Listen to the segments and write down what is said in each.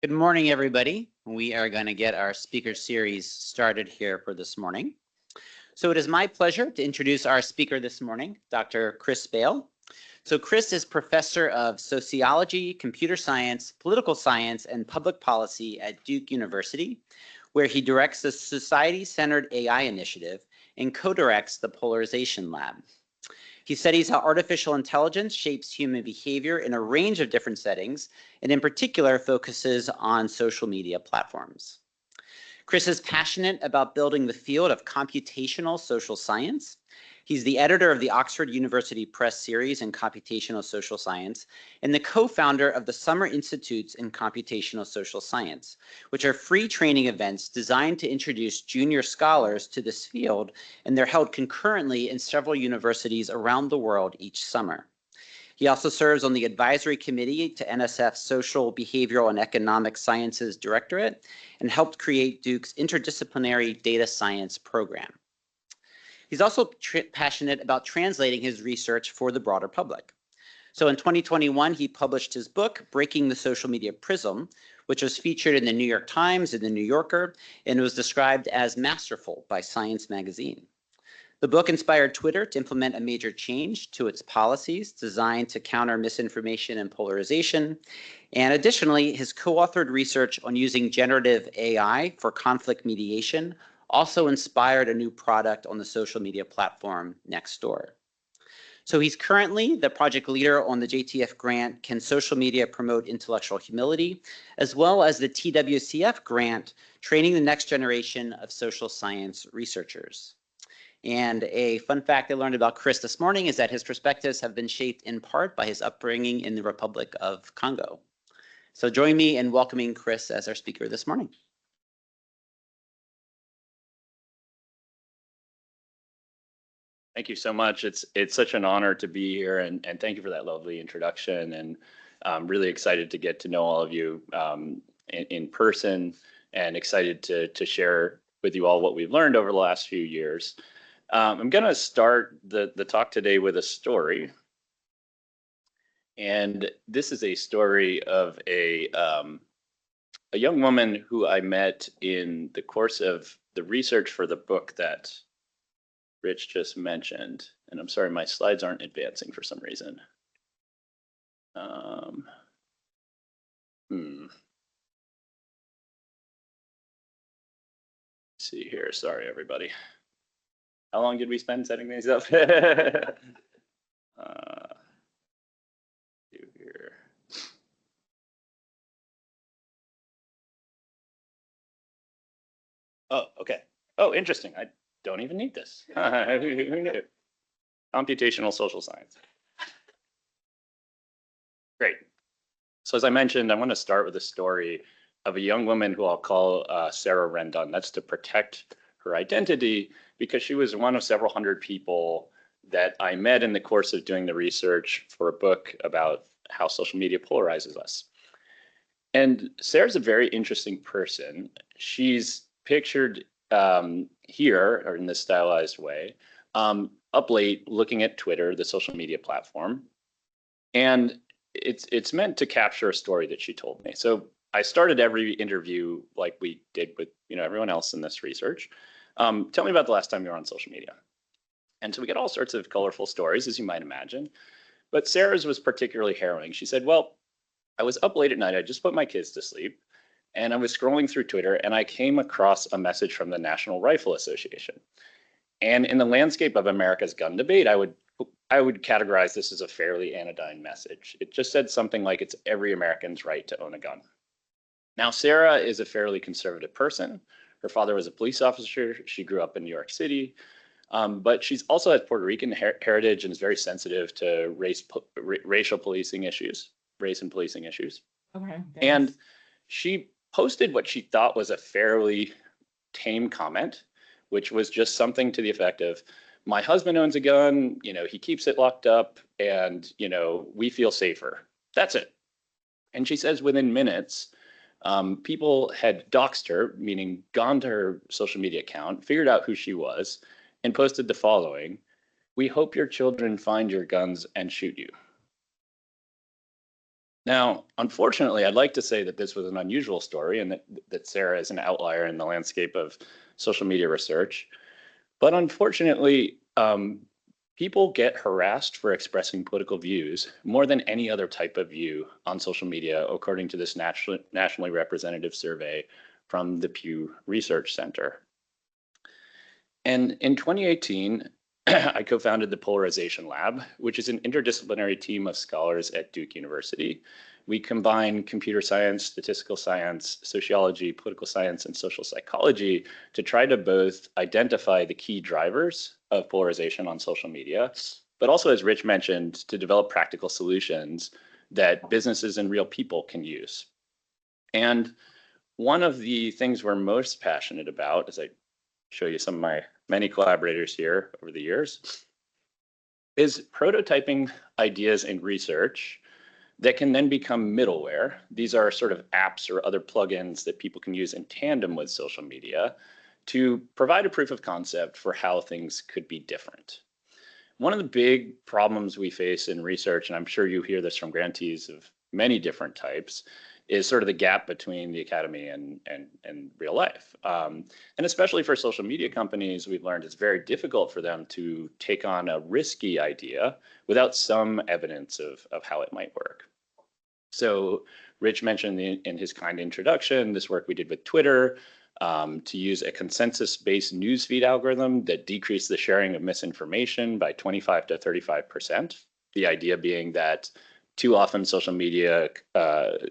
Good morning, everybody. We are going to get our speaker series started here for this morning. So it is my pleasure to introduce our speaker this morning, Dr. Chris Bale. So Chris is professor of sociology, computer science, political science, and public policy at Duke University, where he directs the Society-Centered AI Initiative and co-directs the Polarization Lab. He studies how artificial intelligence shapes human behavior in a range of different settings, and in particular focuses on social media platforms. Chris is passionate about building the field of computational social science. He's the editor of the Oxford University Press series in computational social science and the co-founder of the Summer Institutes in Computational Social Science, which are free training events designed to introduce junior scholars to this field, and they're held concurrently in several universities around the world each summer. He also serves on the advisory committee to NSF's Social, Behavioral, and Economic Sciences Directorate and helped create Duke's interdisciplinary data science program. He's also passionate about translating his research for the broader public. So in 2021, he published his book, Breaking the Social Media Prism, which was featured in the New York Times and the New Yorker, and was described as masterful by Science magazine. The book inspired Twitter to implement a major change to its policies designed to counter misinformation and polarization. And additionally, his co-authored research on using generative AI for conflict mediation also inspired a new product on the social media platform Nextdoor. So he's currently the project leader on the JTF grant, Can Social Media Promote Intellectual Humility, as well as the TWCF grant, Training the Next Generation of Social Science Researchers. And a fun fact I learned about Chris this morning is that his perspectives have been shaped in part by his upbringing in the Republic of Congo. So join me in welcoming Chris as our speaker this morning. Thank you so much. It's such an honor to be here, and thank you for that lovely introduction. And I'm really excited to get to know all of you in person, and excited to share with you all what we've learned over the last few years. I'm going to start the talk today with a story. And this is a story of a young woman who I met in the course of the research for the book that Rich just mentioned. And I'm sorry, my slides aren't advancing for some reason. Let's see here. Sorry, everybody. How long did we spend setting these up? Here. Oh, okay. Oh, interesting. I don't even need this. Who knew? Computational social science. Great. So as I mentioned, I want to start with a story of a young woman who I'll call Sarah Rendon. That's to protect her identity, because she was one of several hundred people that I met in the course of doing the research for a book about how social media polarizes us. And Sarah's a very interesting person. She's pictured here, or in this stylized way, up late looking at Twitter, the social media platform. And it's meant to capture a story that she told me. So I started every interview like we did with everyone else in this research. Tell me about the last time you were on social media. And so we get all sorts of colorful stories, as you might imagine. But Sarah's was particularly harrowing. She said, well, I was up late at night. I just put my kids to sleep. And I was scrolling through Twitter, and I came across a message from the National Rifle Association. And in the landscape of America's gun debate, I would categorize this as a fairly anodyne message. It just said something like it's every American's right to own a gun. Now, Sarah is a fairly conservative person. Her father was a police officer. She grew up in New York City. But she's also has Puerto Rican heritage and is very sensitive to racial policing issues, race and policing issues. Okay. And she posted what she thought was a fairly tame comment, which was just something to the effect of, my husband owns a gun, he keeps it locked up, and, we feel safer. That's it. And she says within minutes, people had doxed her, meaning gone to her social media account, figured out who she was, and posted the following: we hope your children find your guns and shoot you. Now, unfortunately, I'd like to say that this was an unusual story and that Sarah is an outlier in the landscape of social media research. But unfortunately, people get harassed for expressing political views more than any other type of view on social media, according to this nationally representative survey from the Pew Research Center. And in 2018, I co-founded the Polarization Lab, which is an interdisciplinary team of scholars at Duke University. We combine computer science, statistical science, sociology, political science, and social psychology to try to both identify the key drivers of polarization on social media, but also, as Rich mentioned, to develop practical solutions that businesses and real people can use. And one of the things we're most passionate about, as I show you some of my many collaborators here over the years, is prototyping ideas in research that can then become middleware. These are sort of apps or other plugins that people can use in tandem with social media to provide a proof of concept for how things could be different. One of the big problems we face in research, and I'm sure you hear this from grantees of many different types, is sort of the gap between the academy and real life. And especially for social media companies, we've learned it's very difficult for them to take on a risky idea without some evidence of how it might work. So Rich mentioned in his kind introduction, this work we did with Twitter to use a consensus-based newsfeed algorithm that decreased the sharing of misinformation by 25 to 35%. The idea being that too often social media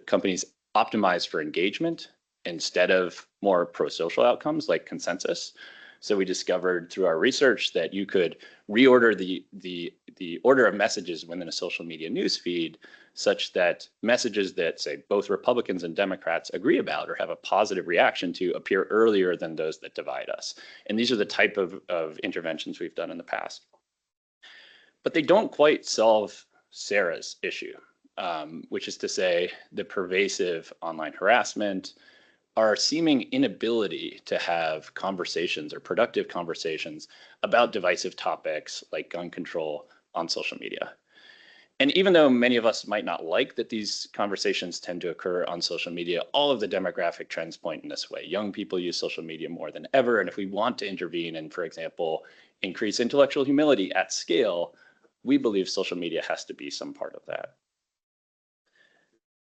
companies optimize for engagement instead of more pro-social outcomes like consensus. So we discovered through our research that you could reorder the order of messages within a social media newsfeed such that messages that, say, both Republicans and Democrats agree about or have a positive reaction to appear earlier than those that divide us. And these are the type of interventions we've done in the past. But they don't quite solve Sarah's issue, which is to say the pervasive online harassment, our seeming inability to have conversations or productive conversations about divisive topics like gun control on social media. And even though many of us might not like that these conversations tend to occur on social media, all of the demographic trends point in this way. Young people use social media more than ever. And if we want to intervene and, for example, increase intellectual humility at scale, we believe social media has to be some part of that.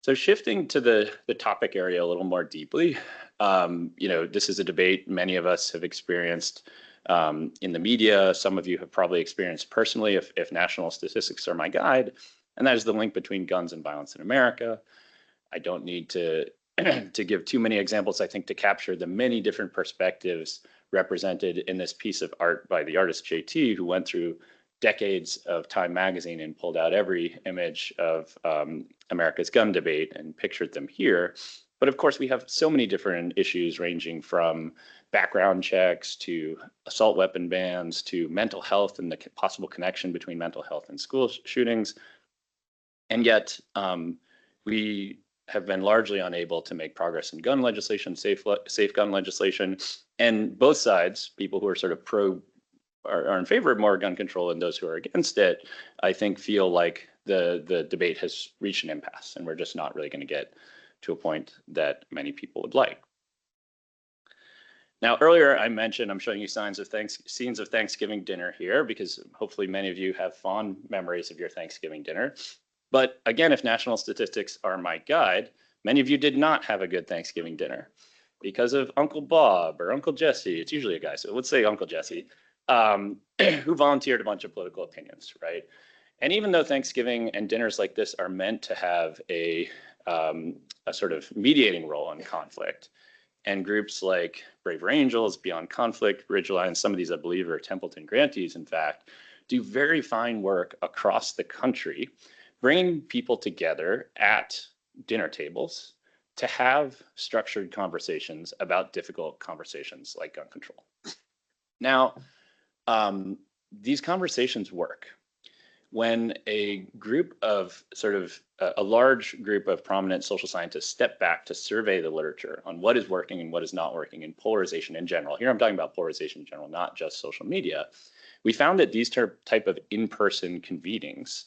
So shifting to the topic area a little more deeply, this is a debate many of us have experienced in the media. Some of you have probably experienced personally if national statistics are my guide, and that is the link between guns and violence in America. I don't need to give too many examples, I think, to capture the many different perspectives represented in this piece of art by the artist JT, who went through decades of Time magazine and pulled out every image of America's gun debate and pictured them here. But of course, we have so many different issues ranging from background checks to assault weapon bans to mental health and the possible connection between mental health and school shootings. And yet we have been largely unable to make progress in gun legislation, safe gun legislation. And both sides, people who are sort of are in favor of more gun control and those who are against it, I think feel like the debate has reached an impasse and we're just not really going to get to a point that many people would like. Now, earlier I mentioned I'm showing you scenes of Thanksgiving dinner here because hopefully many of you have fond memories of your Thanksgiving dinner. But again, if national statistics are my guide, many of you did not have a good Thanksgiving dinner because of Uncle Bob or Uncle Jesse. It's usually a guy, so let's say Uncle Jesse. Who volunteered a bunch of political opinions, right? And even though Thanksgiving and dinners like this are meant to have a sort of mediating role in conflict, and groups like Braver Angels, Beyond Conflict, Ridgeline, some of these I believe are Templeton grantees, in fact, do very fine work across the country, bringing people together at dinner tables to have structured conversations about difficult conversations like gun control. Now, these conversations work when a group of a large group of prominent social scientists step back to survey the literature on what is working and what is not working in polarization in general. Here I'm talking about polarization in general, not just social media. We found that these type of in-person convenings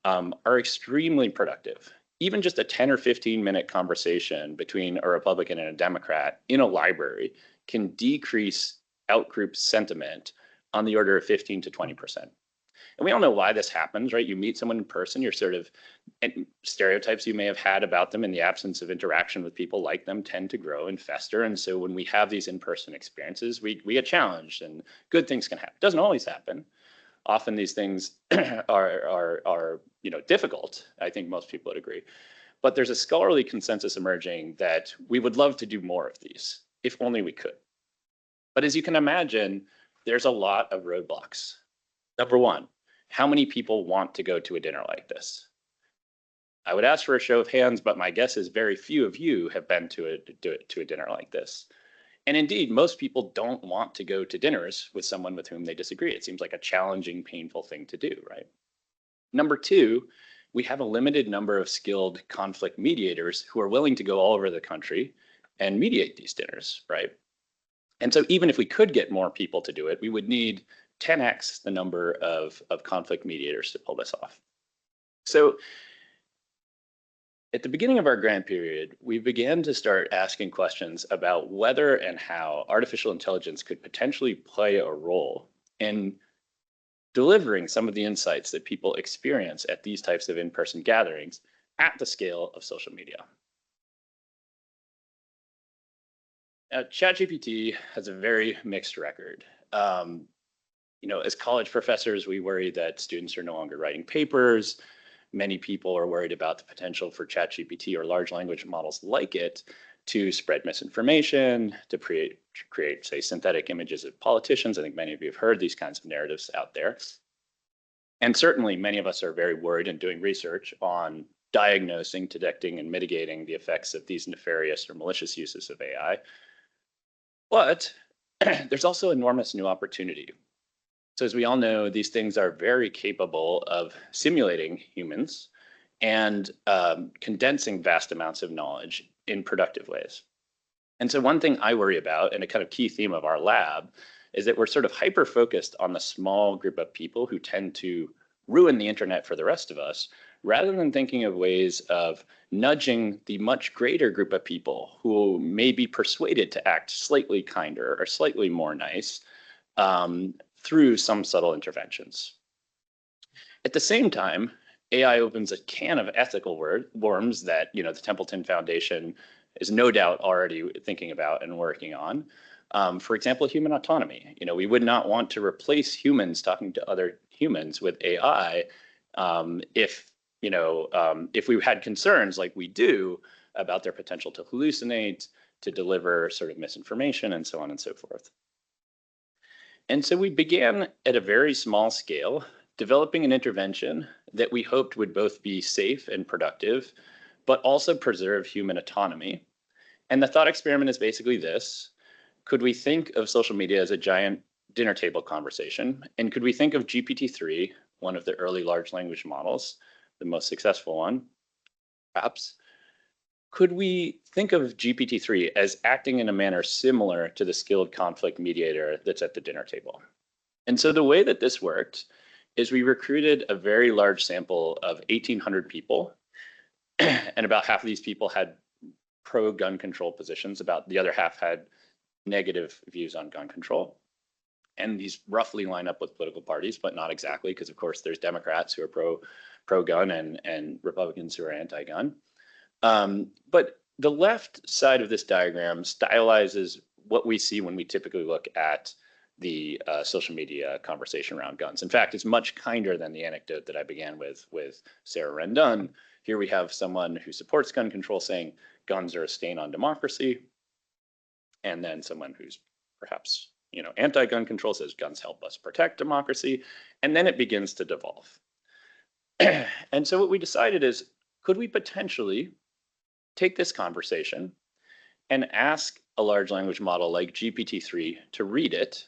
are extremely productive, even just a 10 or 15-minute conversation between a Republican and a Democrat in a library can decrease outgroup sentiment on the order of 15 to 20%. And we all know why this happens, right? You meet someone in person, you're sort of, and stereotypes you may have had about them in the absence of interaction with people like them tend to grow and fester. And so when we have these in-person experiences, we get challenged and good things can happen. It doesn't always happen. Often these things are difficult. I think most people would agree. But there's a scholarly consensus emerging that we would love to do more of these, if only we could. But as you can imagine, there's a lot of roadblocks. Number one, how many people want to go to a dinner like this? I would ask for a show of hands, but my guess is very few of you have been to a dinner like this. And indeed, most people don't want to go to dinners with someone with whom they disagree. It seems like a challenging, painful thing to do, right? Number two, we have a limited number of skilled conflict mediators who are willing to go all over the country and mediate these dinners, right? And so even if we could get more people to do it, we would need 10x the number of conflict mediators to pull this off. So at the beginning of our grant period, we began to start asking questions about whether and how artificial intelligence could potentially play a role in delivering some of the insights that people experience at these types of in-person gatherings at the scale of social media. Now, ChatGPT has a very mixed record. As college professors, we worry that students are no longer writing papers. Many people are worried about the potential for ChatGPT or large language models like it to spread misinformation, to create, say, synthetic images of politicians. I think many of you have heard these kinds of narratives out there. And certainly many of us are very worried and doing research on diagnosing, detecting, and mitigating the effects of these nefarious or malicious uses of AI. But there's also enormous new opportunity. So as we all know, these things are very capable of simulating humans and condensing vast amounts of knowledge in productive ways. And so one thing I worry about, and a kind of key theme of our lab, is that we're sort of hyper-focused on the small group of people who tend to ruin the internet for the rest of us, rather than thinking of ways of nudging the much greater group of people who may be persuaded to act slightly kinder or slightly more nice through some subtle interventions. At the same time, AI opens a can of ethical worms that the Templeton Foundation is no doubt already thinking about and working on. For example, human autonomy. We would not want to replace humans talking to other humans with AI if we had concerns like we do about their potential to hallucinate, to deliver sort of misinformation, and so on and so forth. And so we began at a very small scale, developing an intervention that we hoped would both be safe and productive, but also preserve human autonomy. And the thought experiment is basically this. Could we think of social media as a giant dinner table conversation? And could we think of GPT-3, one of the early large language models, the most successful one, perhaps? Could we think of GPT-3 as acting in a manner similar to the skilled conflict mediator that's at the dinner table? And so the way that this worked is we recruited a very large sample of 1,800 people, and about half of these people had pro-gun control positions, about the other half had negative views on gun control. And these roughly line up with political parties, but not exactly, because of course there's Democrats who are pro-gun and Republicans who are anti-gun. But the left side of this diagram stylizes what we see when we typically look at the social media conversation around guns. In fact, it's much kinder than the anecdote that I began with Sarah Rendon. Here we have someone who supports gun control saying guns are a stain on democracy. And then someone who's perhaps anti-gun control says guns help us protect democracy. And then it begins to devolve. And so what we decided is, could we potentially take this conversation and ask a large language model like GPT-3 to read it,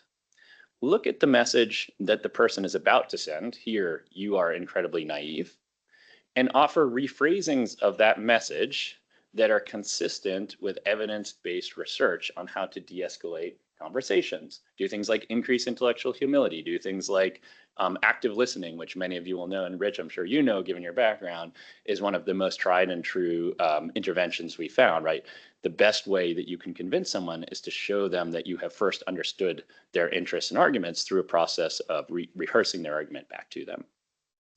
look at the message that the person is about to send, here, you are incredibly naive, and offer rephrasings of that message that are consistent with evidence-based research on how to de-escalate conversations. Do things like increase intellectual humility, do things like Active listening, which many of you will know, and Rich, I'm sure you know, given your background, is one of the most tried and true interventions we found, right? The best way that you can convince someone is to show them that you have first understood their interests and arguments through a process of rehearsing their argument back to them.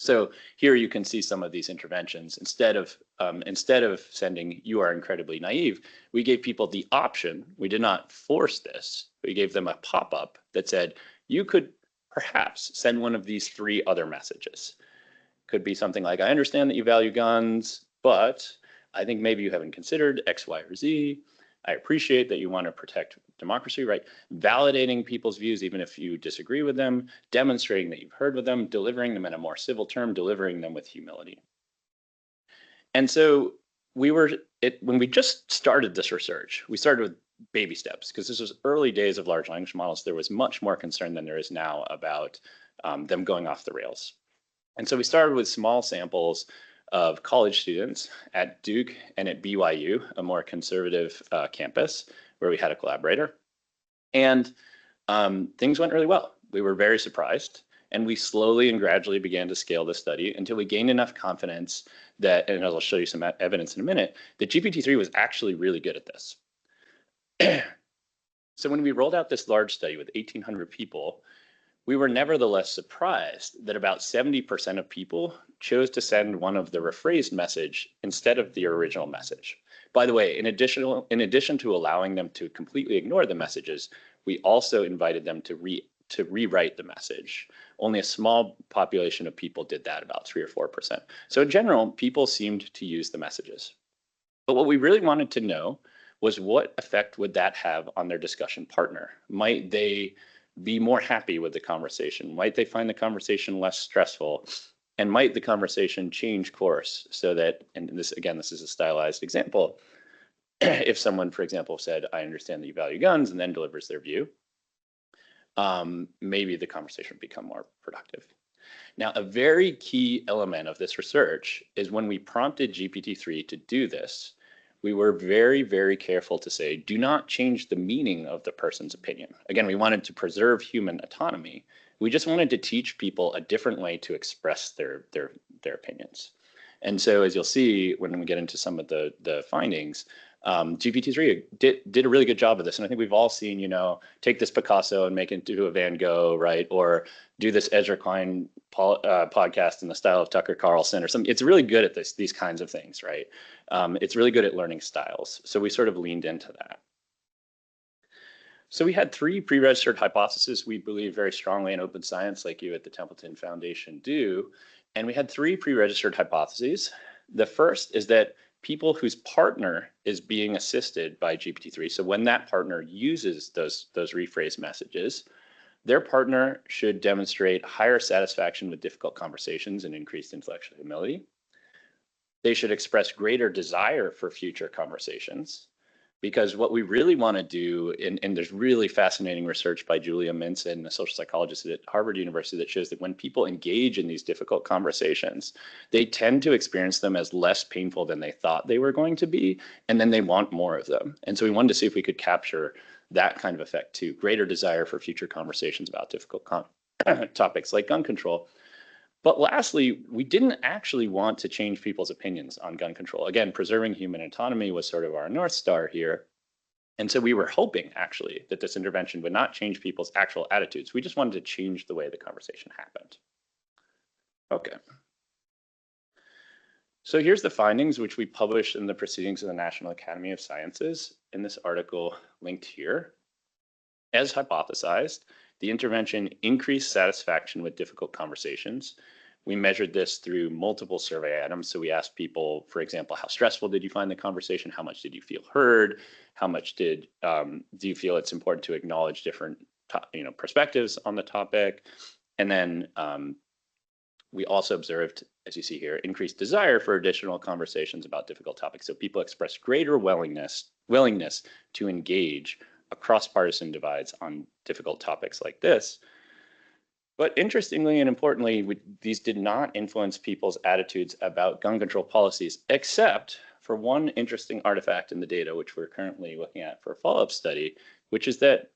So here you can see some of these interventions. Instead of sending "you are incredibly naive," we gave people the option. We did not force this. We gave them a pop-up that said, you could perhaps send one of these 3 other messages. Could be something like, I understand that you value guns, but I think maybe you haven't considered X, Y, or Z. I appreciate that you want to protect democracy, right? Validating people's views, even if you disagree with them, demonstrating that you've heard with them, delivering them in a more civil term, delivering them with humility. And so when we just started this research, we started with baby steps, because this was early days of large language models. There was much more concern than there is now about them going off the rails. And so we started with small samples of college students at Duke and at BYU, a more conservative campus where we had a collaborator. And things went really well. We were very surprised. And we slowly and gradually began to scale the study until we gained enough confidence that, and I'll show you some evidence in a minute, that GPT-3 was actually really good at this. So when we rolled out this large study with 1,800 people, we were nevertheless surprised that about 70% of people chose to send one of the rephrased message instead of the original message. By the way, in addition to allowing them to completely ignore the messages, we also invited them to rewrite the message. Only a small population of people did that, about 3 or 4%. So in general, people seemed to use the messages. But what we really wanted to know was, what effect would that have on their discussion partner? Might they be more happy with the conversation? Might they find the conversation less stressful? And might the conversation change course so that, and this is a stylized example, if someone, for example, said, I understand that you value guns, and then delivers their view, maybe the conversation would become more productive. Now, a very key element of this research is when we prompted GPT-3 to do this, we were very, very careful to say, do not change the meaning of the person's opinion. Again, we wanted to preserve human autonomy. We just wanted to teach people a different way to express their opinions. And so, as you'll see when we get into some of the findings, GPT-3 did a really good job of this. And I think we've all seen, take this Picasso and make it into a Van Gogh, right? Or do this Ezra Klein podcast in the style of Tucker Carlson or something. It's really good at these kinds of things, right? It's really good at learning styles. So we sort of leaned into that. So we had 3 pre-registered hypotheses we believe very strongly in open science, like you at the Templeton Foundation do. And we had 3 pre-registered hypotheses. The first is that people whose partner is being assisted by GPT-3, so when that partner uses those rephrased messages, their partner should demonstrate higher satisfaction with difficult conversations and increased intellectual humility. They should express greater desire for future conversations, because what we really want to do, and there's really fascinating research by Julia Minson, a social psychologist at Harvard University, that shows that when people engage in these difficult conversations, they tend to experience them as less painful than they thought they were going to be, and then they want more of them. And so we wanted to see if we could capture that kind of effect too, greater desire for future conversations about difficult topics like gun control. But lastly, we didn't actually want to change people's opinions on gun control. Again, preserving human autonomy was sort of our North Star here. And so we were hoping, actually, that this intervention would not change people's actual attitudes. We just wanted to change the way the conversation happened. Okay. So here's the findings, which we published in the Proceedings of the National Academy of Sciences in this article linked here. As hypothesized, the intervention increased satisfaction with difficult conversations. We measured this through multiple survey items. So we asked people, for example, how stressful did you find the conversation? How much did you feel heard? How much do you feel it's important to acknowledge different perspectives on the topic? And then we also observed, as you see here, increased desire for additional conversations about difficult topics. So people expressed greater willingness to engage across partisan divides on difficult topics like this. But interestingly and importantly, these did not influence people's attitudes about gun control policies, except for one interesting artifact in the data, which we're currently looking at for a follow-up study, which is that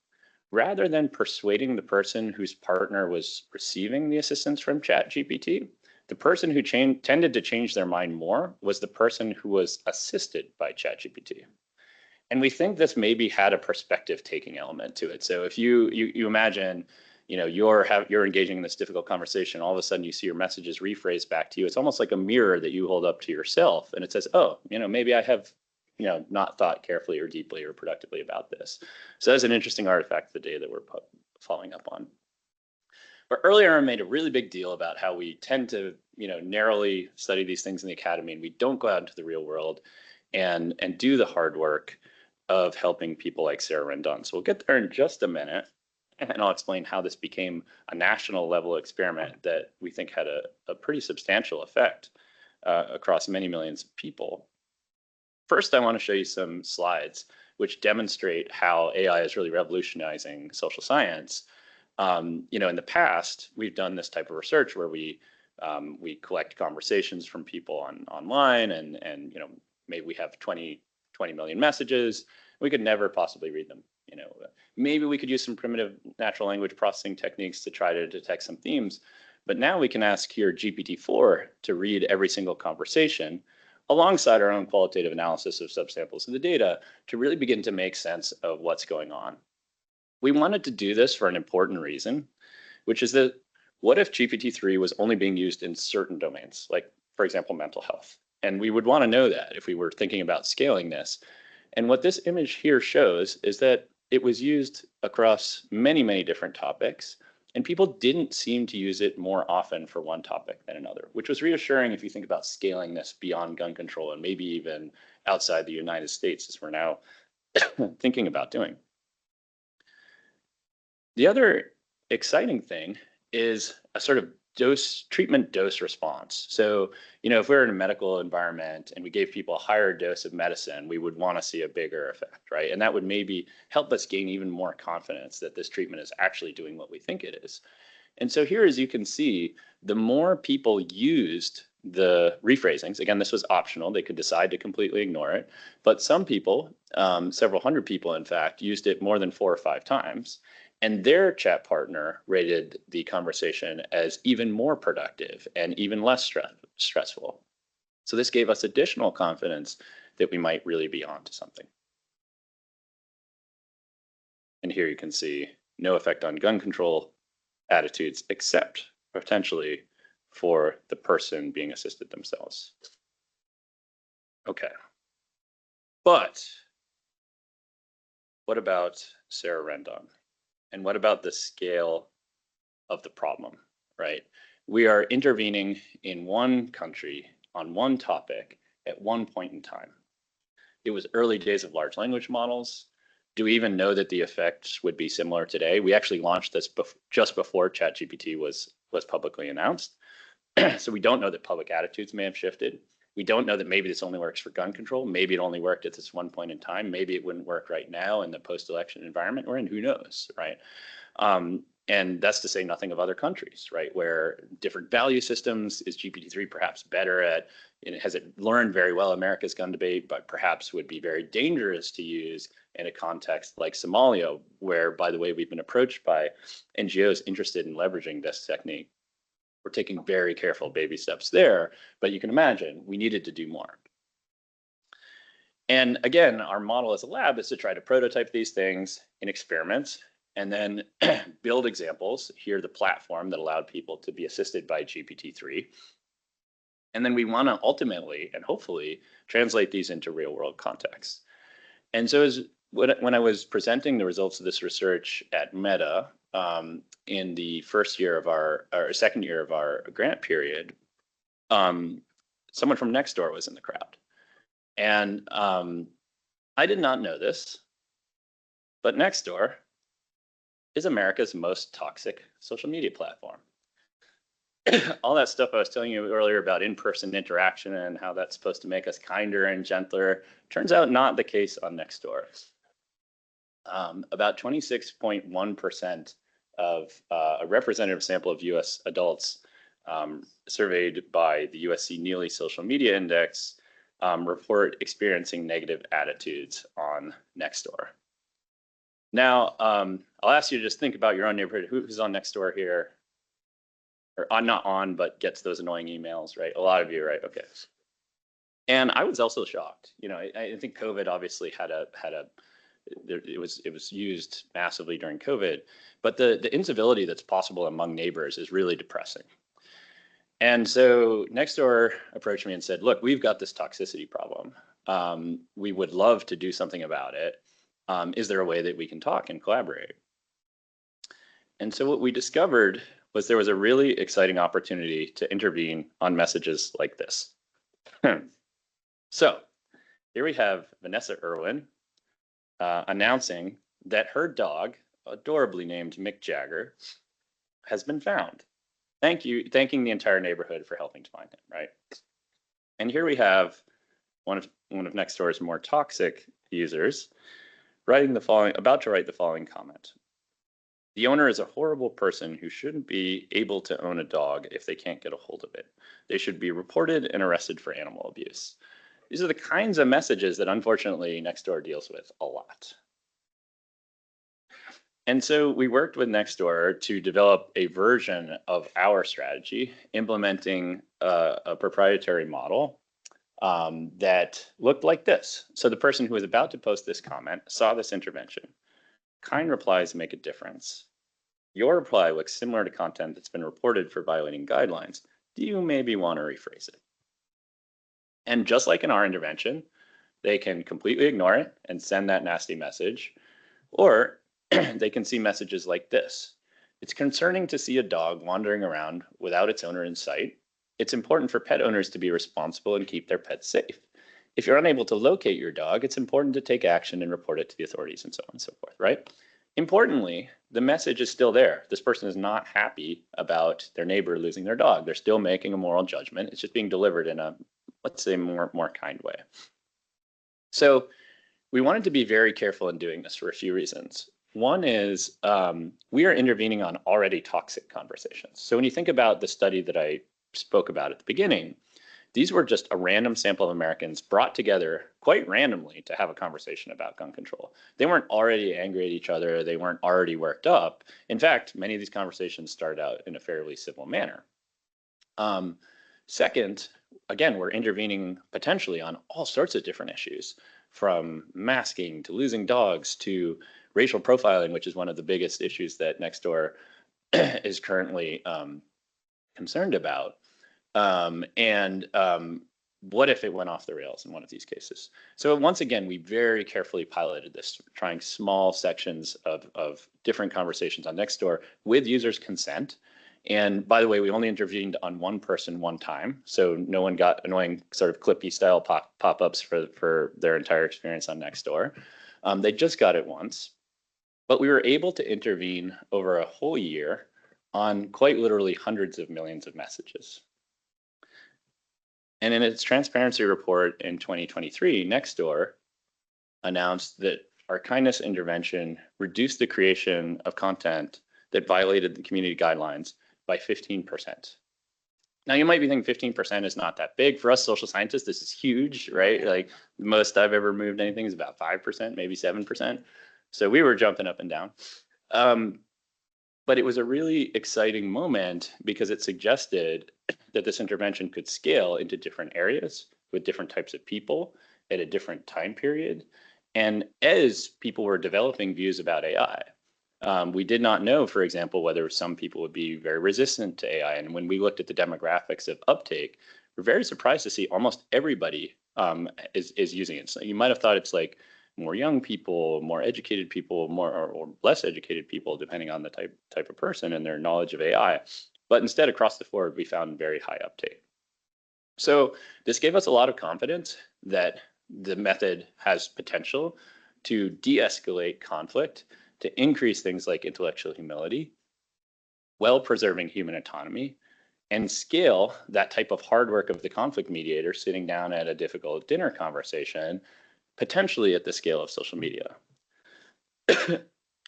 rather than persuading the person whose partner was receiving the assistance from ChatGPT, the person who tended to change their mind more was the person who was assisted by ChatGPT. And we think this maybe had a perspective taking element to it. So if you imagine, you're engaging in this difficult conversation, all of a sudden you see your messages rephrased back to you. It's almost like a mirror that you hold up to yourself, and it says, oh, maybe I have not thought carefully or deeply or productively about this. So that's an interesting artifact of the data that we're following up on. But earlier I made a really big deal about how we tend to narrowly study these things in the academy, and we don't go out into the real world and do the hard work of helping people like Sarah Rendon. So we'll get there in just a minute, and I'll explain how this became a national level experiment that we think had a pretty substantial effect across many millions of people. First, I want to show you some slides which demonstrate how AI is really revolutionizing social science. In the past, we've done this type of research where we collect conversations from people online, and maybe we have 20 million messages. We could never possibly read them. Maybe we could use some primitive natural language processing techniques to try to detect some themes, but now we can ask here GPT-4 to read every single conversation alongside our own qualitative analysis of subsamples of the data to really begin to make sense of what's going on. We wanted to do this for an important reason, which is that what if GPT-3 was only being used in certain domains, like, for example, mental health? And we would want to know that if we were thinking about scaling this. And what this image here shows is that it was used across many, many different topics, and people didn't seem to use it more often for one topic than another, which was reassuring if you think about scaling this beyond gun control and maybe even outside the United States, as we're now thinking about doing. The other exciting thing is a sort of treatment dose response. So, if we're in a medical environment and we gave people a higher dose of medicine, we would want to see a bigger effect, right? And that would maybe help us gain even more confidence that this treatment is actually doing what we think it is. And so here, as you can see, the more people used the rephrasings, again, this was optional, they could decide to completely ignore it, but some people, several hundred people, in fact, used it more than 4 or 5 times. And their chat partner rated the conversation as even more productive and even less stressful. So this gave us additional confidence that we might really be onto something. And here you can see no effect on gun control attitudes, except potentially for the person being assisted themselves. Okay. But what about Sarah Rendon? And what about the scale of the problem, right? We are intervening in one country on one topic at one point in time. It was early days of large language models. Do we even know that the effects would be similar today? We actually launched this just before ChatGPT was publicly announced. So we don't know that public attitudes may have shifted. We don't know that maybe this only works for gun control. Maybe it only worked at this one point in time. Maybe it wouldn't work right now in the post-election environment we're in. Who knows, right? And that's to say nothing of other countries, right? Where different value systems, is GPT-3 perhaps better at, has it learned very well America's gun debate, but perhaps would be very dangerous to use in a context like Somalia, where, by the way, we've been approached by NGOs interested in leveraging this technique. We're taking very careful baby steps there, but you can imagine we needed to do more. And again, our model as a lab is to try to prototype these things in experiments and then build examples. Here, the platform that allowed people to be assisted by GPT-3. And then we want to ultimately and hopefully translate these into real world contexts. And so when I was presenting the results of this research at Meta, in the first year of our, or second year of our grant period, someone from Nextdoor was in the crowd. And I did not know this, but Nextdoor is America's most toxic social media platform. All that stuff I was telling you earlier about in-person interaction and how that's supposed to make us kinder and gentler, turns out not the case on Nextdoor. About 26.1% of a representative sample of US adults surveyed by the USC Neely Social Media Index report experiencing negative attitudes on Nextdoor. Now, I'll ask you to just think about your own neighborhood. Who's on Nextdoor here? Or not on, but gets those annoying emails, right? A lot of you, right? Okay. And I was also shocked. You know, I think COVID obviously it was used massively during COVID, but the incivility that's possible among neighbors is really depressing. And so Nextdoor approached me and said, look, we've got this toxicity problem. We would love to do something about it. Is there a way that we can talk and collaborate? And so what we discovered was there was a really exciting opportunity to intervene on messages like this. So here we have Vanessa Irwin announcing that her dog, adorably named Mick Jagger, has been found. Thanking the entire neighborhood for helping to find him, right? And here we have one of Nextdoor's more toxic users about to write the following comment. The owner is a horrible person who shouldn't be able to own a dog if they can't get a hold of it. They should be reported and arrested for animal abuse. These are the kinds of messages that unfortunately Nextdoor deals with a lot. And so we worked with Nextdoor to develop a version of our strategy, implementing a proprietary model that looked like this. So the person who was about to post this comment saw this intervention. Kind replies make a difference. Your reply looks similar to content that's been reported for violating guidelines. Do you maybe want to rephrase it? And just like in our intervention, they can completely ignore it and send that nasty message, or they can see messages like this. It's concerning to see a dog wandering around without its owner in sight. It's important for pet owners to be responsible and keep their pets safe. If you're unable to locate your dog, it's important to take action and report it to the authorities and so on and so forth, right? Importantly, the message is still there. This person is not happy about their neighbor losing their dog. They're still making a moral judgment. It's just being delivered in a, let's say, more kind way. So we wanted to be very careful in doing this for a few reasons. One is we are intervening on already toxic conversations. So when you think about the study that I spoke about at the beginning, these were just a random sample of Americans brought together quite randomly to have a conversation about gun control. They weren't already angry at each other. They weren't already worked up. In fact, many of these conversations started out in a fairly civil manner. Second, again, we're intervening potentially on all sorts of different issues, from masking to losing dogs to racial profiling, which is one of the biggest issues that Nextdoor is currently concerned about. What if it went off the rails in one of these cases? So once again, we very carefully piloted this, trying small sections of different conversations on Nextdoor with users' consent. And by the way, we only intervened on one person one time, so no one got annoying sort of Clippy style pop-ups for their entire experience on Nextdoor. They just got it once, but we were able to intervene over a whole year on quite literally hundreds of millions of messages. And in its transparency report in 2023, Nextdoor announced that our kindness intervention reduced the creation of content that violated the community guidelines by 15%. Now you might be thinking 15% is not that big. For us social scientists, this is huge, right? Like the most I've ever moved anything is about 5%, maybe 7%. So we were jumping up and down. But it was a really exciting moment because it suggested that this intervention could scale into different areas with different types of people at a different time period. And as people were developing views about AI, we did not know, for example, whether some people would be very resistant to AI. And when we looked at the demographics of uptake, we're very surprised to see almost everybody is using it. So you might have thought it's like more young people, more educated people, more or less educated people, depending on the type of person and their knowledge of AI. But instead, across the board, we found very high uptake. So this gave us a lot of confidence that the method has potential to de-escalate conflict, to increase things like intellectual humility, while preserving human autonomy, and scale that type of hard work of the conflict mediator sitting down at a difficult dinner conversation, potentially at the scale of social media.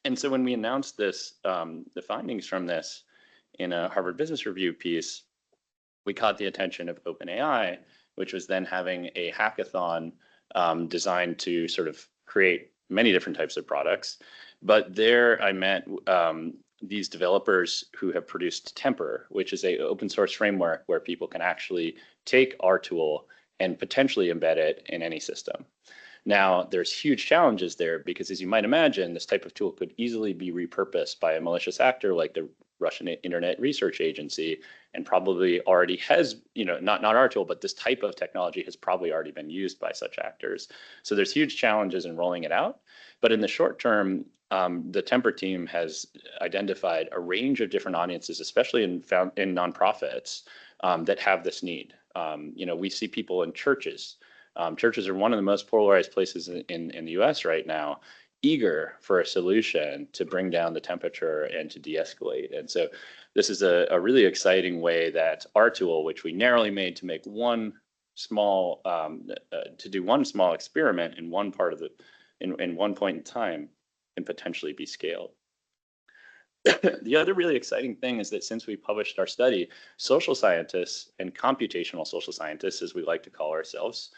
And so when we announced this, the findings from this in a Harvard Business Review piece, we caught the attention of OpenAI, which was then having a hackathon designed to sort of create many different types of products. But there I met these developers who have produced Temper, which is a open source framework where people can actually take our tool and potentially embed it in any system. Now, there's huge challenges there because, as you might imagine, this type of tool could easily be repurposed by a malicious actor like the Russian Internet Research Agency, and probably already has, not our tool, but this type of technology has probably already been used by such actors. So there's huge challenges in rolling it out. But in the short term, the Temper team has identified a range of different audiences, especially in nonprofits, that have this need. We see people in churches. Churches are one of the most polarized places in the US right now, eager for a solution to bring down the temperature and to de-escalate. And so this is a really exciting way that our tool, which we narrowly made to make one small experiment in one part of in one point in time, can potentially be scaled. The other really exciting thing is that since we published our study, social scientists and computational social scientists, as we like to call ourselves,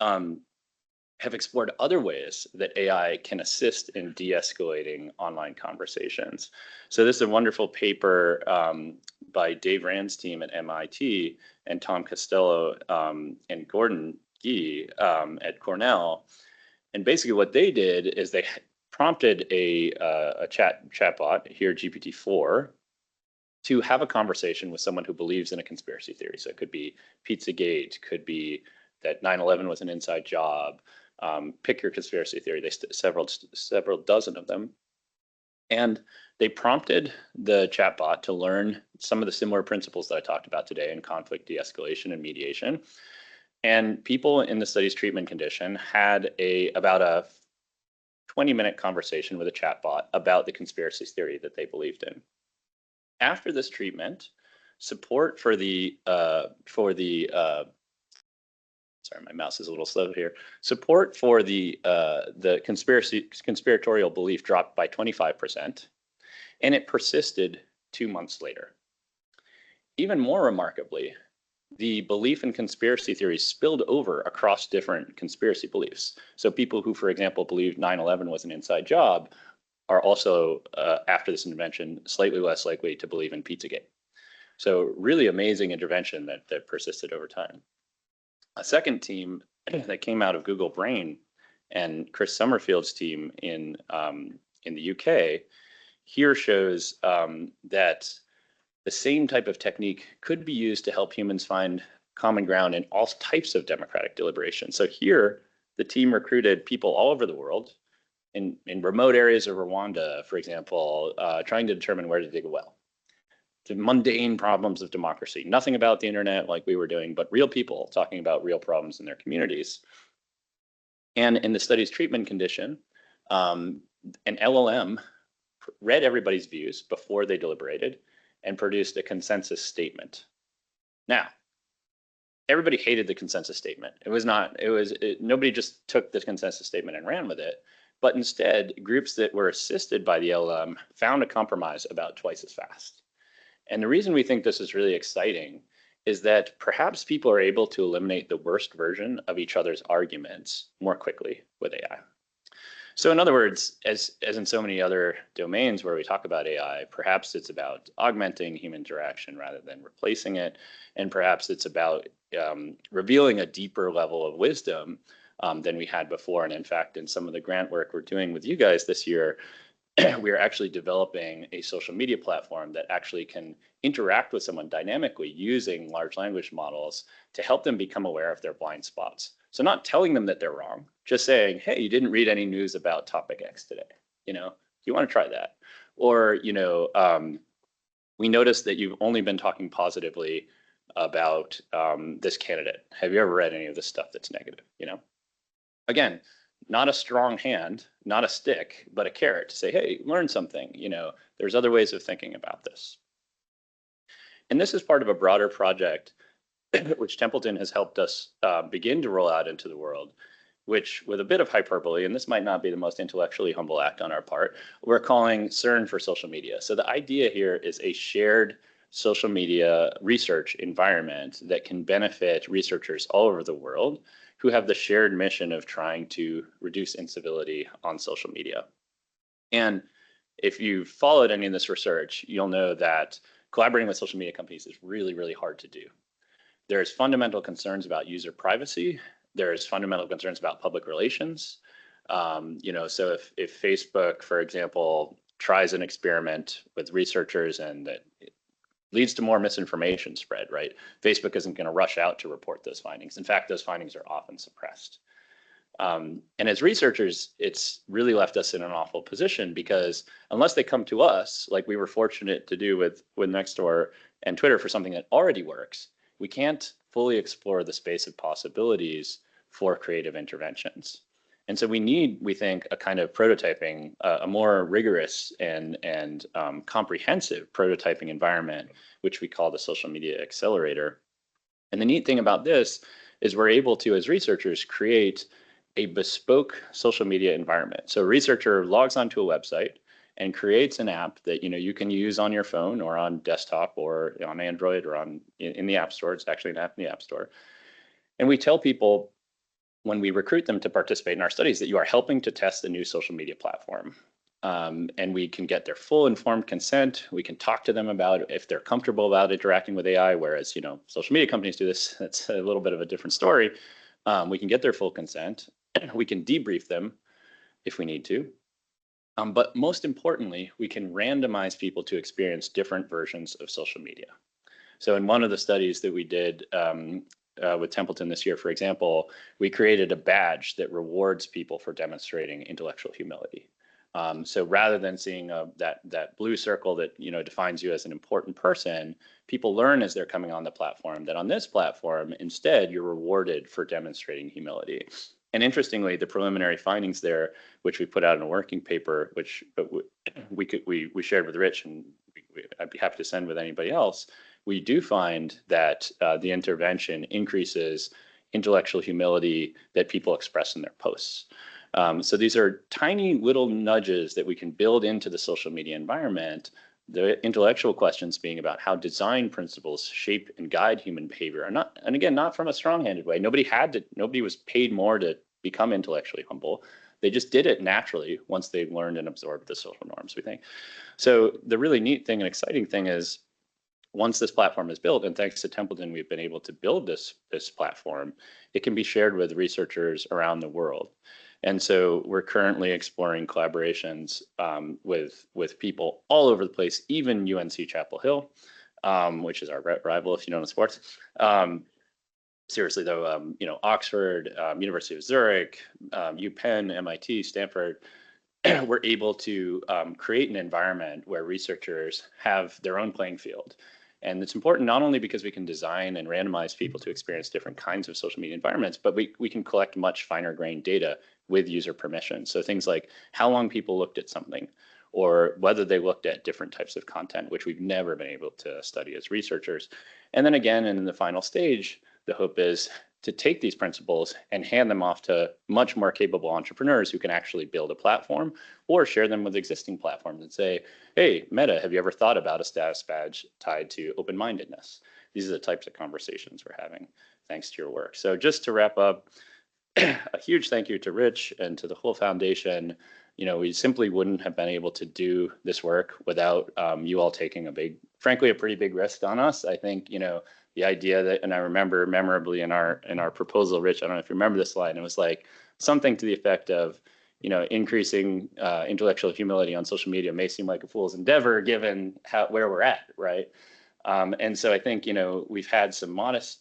have explored other ways that AI can assist in de-escalating online conversations. So this is a wonderful paper by Dave Rand's team at MIT and Tom Costello and Gordon Gee at Cornell. And basically what they did is they prompted a chatbot, here GPT-4, to have a conversation with someone who believes in a conspiracy theory. So it could be Pizzagate, could be that 9/11 was an inside job. Pick your conspiracy theory. They several dozen of them, and they prompted the chatbot to learn some of the similar principles that I talked about today in conflict de-escalation and mediation. And people in the study's treatment condition had about a 20-minute conversation with a chatbot about the conspiracy theory that they believed in. After this treatment, support for the sorry, my mouse is a little slow here. Support for the conspiratorial belief dropped by 25%, and it persisted 2 months later. Even more remarkably, the belief in conspiracy theories spilled over across different conspiracy beliefs. So people who, for example, believed 9/11 was an inside job are also, after this intervention, slightly less likely to believe in Pizzagate. So really amazing intervention that persisted over time. A second team that came out of Google Brain and Chris Summerfield's team in the UK here shows that the same type of technique could be used to help humans find common ground in all types of democratic deliberation. So here, the team recruited people all over the world in remote areas of Rwanda, for example, trying to determine where to dig a well. The mundane problems of democracy, nothing about the internet like we were doing, but real people talking about real problems in their communities. And in the study's treatment condition, an LLM read everybody's views before they deliberated and produced a consensus statement. Now, everybody hated the consensus statement. Nobody just took the consensus statement and ran with it, but instead groups that were assisted by the LLM found a compromise about twice as fast. And the reason we think this is really exciting is that perhaps people are able to eliminate the worst version of each other's arguments more quickly with AI. So in other words, as in so many other domains where we talk about AI, perhaps it's about augmenting human interaction rather than replacing it. And perhaps it's about revealing a deeper level of wisdom than we had before. And in fact, in some of the grant work we're doing with you guys this year, we are actually developing a social media platform that actually can interact with someone dynamically using large language models to help them become aware of their blind spots. So not telling them that they're wrong, just saying, hey, you didn't read any news about topic X today. Do you want to try that? Or, we noticed that you've only been talking positively about this candidate. Have you ever read any of this stuff that's negative? Again, not a strong hand, not a stick, but a carrot to say, hey, learn something. There's other ways of thinking about this. And this is part of a broader project which Templeton has helped us begin to roll out into the world, which, with a bit of hyperbole, and this might not be the most intellectually humble act on our part, we're calling CERN for social media. So the idea here is a shared social media research environment that can benefit researchers all over the world who have the shared mission of trying to reduce incivility on social media. And if you've followed any of this research, you'll know that collaborating with social media companies is really, really hard to do. There's fundamental concerns about user privacy. There's fundamental concerns about public relations. So if Facebook, for example, tries an experiment with researchers and that leads to more misinformation spread, right? Facebook isn't going to rush out to report those findings. In fact, those findings are often suppressed. And as researchers, it's really left us in an awful position because unless they come to us, like we were fortunate to do with Nextdoor and Twitter for something that already works, we can't fully explore the space of possibilities for creative interventions. And so we need, we think, a kind of prototyping, a more rigorous and comprehensive prototyping environment, which we call the social media accelerator. And the neat thing about this is we're able to, as researchers, create a bespoke social media environment. So a researcher logs onto a website and creates an app that you can use on your phone or on desktop or on Android or in the App Store. It's actually an app in the App Store. And we tell people when we recruit them to participate in our studies that you are helping to test a new social media platform. And we can get their full informed consent. We can talk to them about if they're comfortable about interacting with AI, whereas social media companies do this. That's a little bit of a different story. We can get their full consent. We can debrief them if we need to. But most importantly, we can randomize people to experience different versions of social media. So in one of the studies that we did with Templeton this year, for example, we created a badge that rewards people for demonstrating intellectual humility. So rather than seeing that blue circle that defines you as an important person, people learn as they're coming on the platform that on this platform, instead, you're rewarded for demonstrating humility. And interestingly, the preliminary findings there, which we put out in a working paper, which we shared with Rich, and I'd be happy to send with anybody else, we do find that the intervention increases intellectual humility that people express in their posts. So these are tiny little nudges that we can build into the social media environment. The intellectual questions being about how design principles shape and guide human behavior, and again, not from a strong-handed way. Nobody was paid more to become intellectually humble. They just did it naturally once they learned and absorbed the social norms, we think. So the really neat thing and exciting thing is once this platform is built, and thanks to Templeton, we've been able to build this platform, it can be shared with researchers around the world. And so we're currently exploring collaborations with people all over the place, even UNC Chapel Hill, which is our rival if you know in sports. Seriously though, Oxford, University of Zurich, UPenn, MIT, Stanford, we're able to create an environment where researchers have their own playing field. And it's important not only because we can design and randomize people to experience different kinds of social media environments, but we can collect much finer grained data with user permission. So things like how long people looked at something, or whether they looked at different types of content, which we've never been able to study as researchers. And then again, in the final stage, the hope is to take these principles and hand them off to much more capable entrepreneurs who can actually build a platform or share them with existing platforms and say, hey, Meta, have you ever thought about a status badge tied to open-mindedness? These are the types of conversations we're having thanks to your work. So just to wrap up, a huge thank you to Rich and to the whole foundation. We simply wouldn't have been able to do this work without you all taking frankly, a pretty big risk on us. I think, the idea that, and I remember memorably in our proposal, Rich, I don't know if you remember this slide, and it was like something to the effect of, increasing intellectual humility on social media may seem like a fool's endeavor given where we're at, right? And so I think, we've had some modest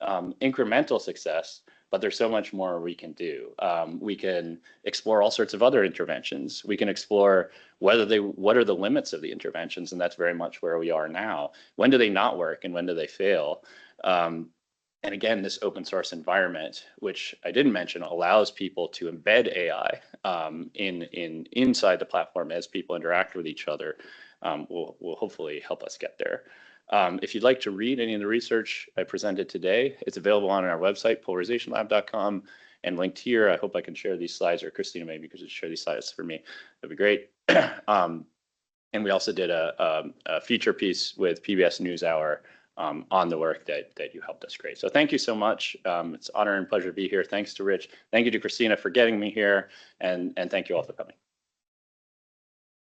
incremental success, but there's so much more we can do. We can explore all sorts of other interventions. We can explore what are the limits of the interventions, and that's very much where we are now. When do they not work, and when do they fail? And again, this open source environment, which I didn't mention, allows people to embed AI inside the platform as people interact with each other, will hopefully help us get there. If you'd like to read any of the research I presented today, it's available on our website, polarizationlab.com, and linked here. I hope I can share these slides, or Christina maybe could just share these slides for me. That'd be great. And we also did a feature piece with PBS NewsHour on the work that you helped us create. So thank you so much. It's an honor and pleasure to be here. Thanks to Rich. Thank you to Christina for getting me here. And thank you all for coming.